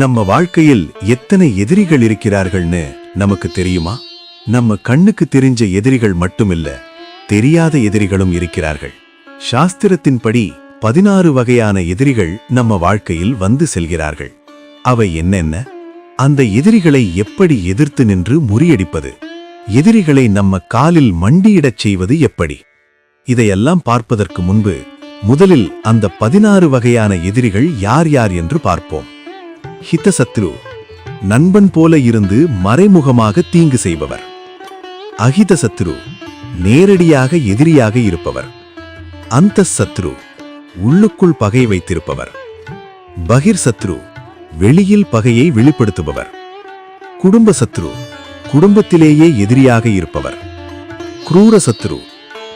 நம்ம வாழ்க்கையில் எத்தனை எதிரிகள் இருக்கிறார்கள்னு நமக்கு தெரியுமா? நம்ம கண்ணுக்கு தெரிஞ்ச எதிரிகள் மட்டுமில்ல, தெரியாத எதிரிகளும் இருக்கிறார்கள். சாஸ்திரத்தின்படி 16 வகையான எதிரிகள் நம்ம வாழ்க்கையில் வந்து செல்கிறார்கள். அவை என்னென்ன? அந்த எதிரிகளை எப்படி எதிர்த்து நின்று முறியடிப்பது? எதிரிகளை நம்ம காலில் மண்டியிடச் செய்வது எப்படி? இதையெல்லாம் பார்ப்பதற்கு முன்பு முதலில் அந்த 16 வகையான எதிரிகள் யார் யார் என்று பார்ப்போம். ஹிதசத்ரு, நண்பன் போல இருந்து மறைமுகமாக தீங்கு செய்பவர். அஹிதசத்ரு, நேரடியாக எதிரியாக இருப்பவர். அந்தசத்ரு, உள்ளுக்குள் பகை வைத்திருப்பவர். பகிர் சத்ரு, வெளியில் பகையை வெளிப்படுத்துபவர். குடும்ப சத்ரு, குடும்பத்திலேயே எதிரியாக இருப்பவர். குரூர சத்ரு,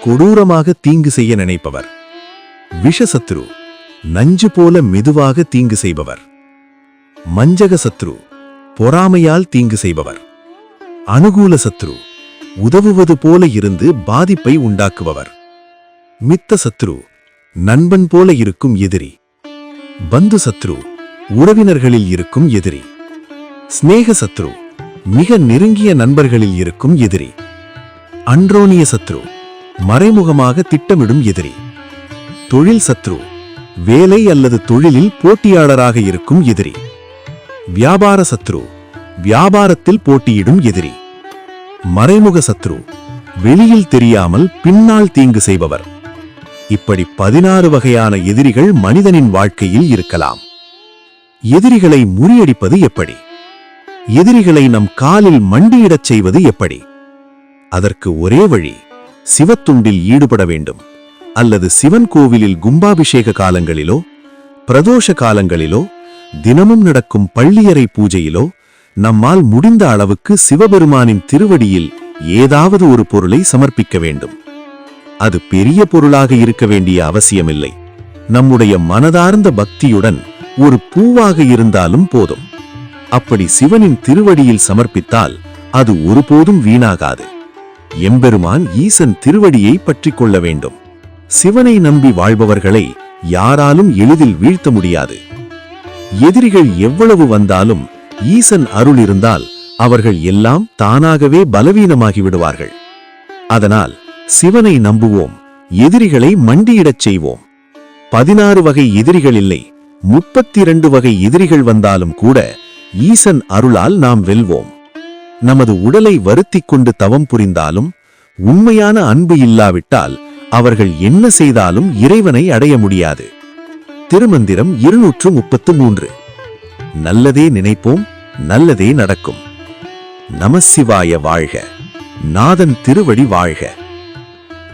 கொடூரமாக தீங்கு செய்ய நினைப்பவர். விஷசத்ரு, நஞ்சு போல மெதுவாக தீங்கு செய்பவர். மஞ்சக சத்ரு, பொறாமையால் தீங்கு செய்பவர். அனுகூல சத்ரு, உதவுவது போல இருந்து பாதிப்பை உண்டாக்குபவர். மித்த சத்ரு, நண்பன் போல இருக்கும் எதிரி. பந்து சத்ரு, உறவினர்களில் இருக்கும் எதிரி. ஸ்நேக சத்ரு, மிக நெருங்கிய நண்பர்களில் இருக்கும் எதிரி. அன்ரோனிய சத்ரு, மறைமுகமாக திட்டமிடும் எதிரி. தொழில் சத்ரு, வேலை அல்லது தொழிலில் போட்டியாளராக இருக்கும் எதிரி. வியாபார சத்ரு, வியாபாரத்தில் போட்டியிடும் எதிரி. மறைமுக சத்ரு, வெளியில் தெரியாமல் பின்னால் தீங்கு செய்பவர். இப்படி 16 வகையான எதிரிகள் மனிதனின் வாழ்க்கையில் இருக்கலாம். எதிரிகளை முறியடிப்பது எப்படி? எதிரிகளை நம் காலில் மண்டியிடச் செய்வது எப்படி? அதற்கு ஒரே வழி, சிவத்துண்டில் ஈடுபட வேண்டும். அல்லது சிவன் கோவிலில் கும்பாபிஷேக காலங்களிலோ, பிரதோஷ காலங்களிலோ, தினமும் நடக்கும் பள்ளியறை பூஜையிலோ நம்மால் முடிந்த அளவுக்கு சிவபெருமானின் திருவடியில் ஏதாவது ஒரு பொருளை சமர்ப்பிக்க வேண்டும். அது பெரிய பொருளாக இருக்க வேண்டிய அவசியமில்லை. நம்முடைய மனதார்ந்த பக்தியுடன் ஒரு பூவாக இருந்தாலும் போதும். அப்படி சிவனின் திருவடியில் சமர்ப்பித்தால் அது ஒருபோதும் வீணாகாது. எம்பெருமான் ஈசன் திருவடியை பற்றிக் கொள்ள வேண்டும். சிவனை நம்பி வாழ்பவர்களை யாராலும் எளிதில் வீழ்த்த முடியாது. எதிரிகள் எவ்வளவு வந்தாலும் ஈசன் அருள் இருந்தால் அவர்கள் எல்லாம் தானாகவே பலவீனமாகி விடுவார்கள். அதனால் சிவனை நம்புவோம், எதிரிகளை மண்டியிடச் செய்வோம். 16 வகை எதிரிகள் இல்லை, 32 வகை எதிரிகள் வந்தாலும் கூட ஈசன் அருளால் நாம் வெல்வோம். நமது உடலை வருத்திக் கொண்டு தவம் புரிந்தாலும் உண்மையான அன்பு இல்லாவிட்டால் அவர்கள் என்ன செய்தாலும் இறைவனை அடைய முடியாது. திருமந்திரம் 233. நல்லதே நினைப்போம், நல்லதே நடக்கும். நமசிவாய வாழ்க. நாதன் திருவடி வாழ்க.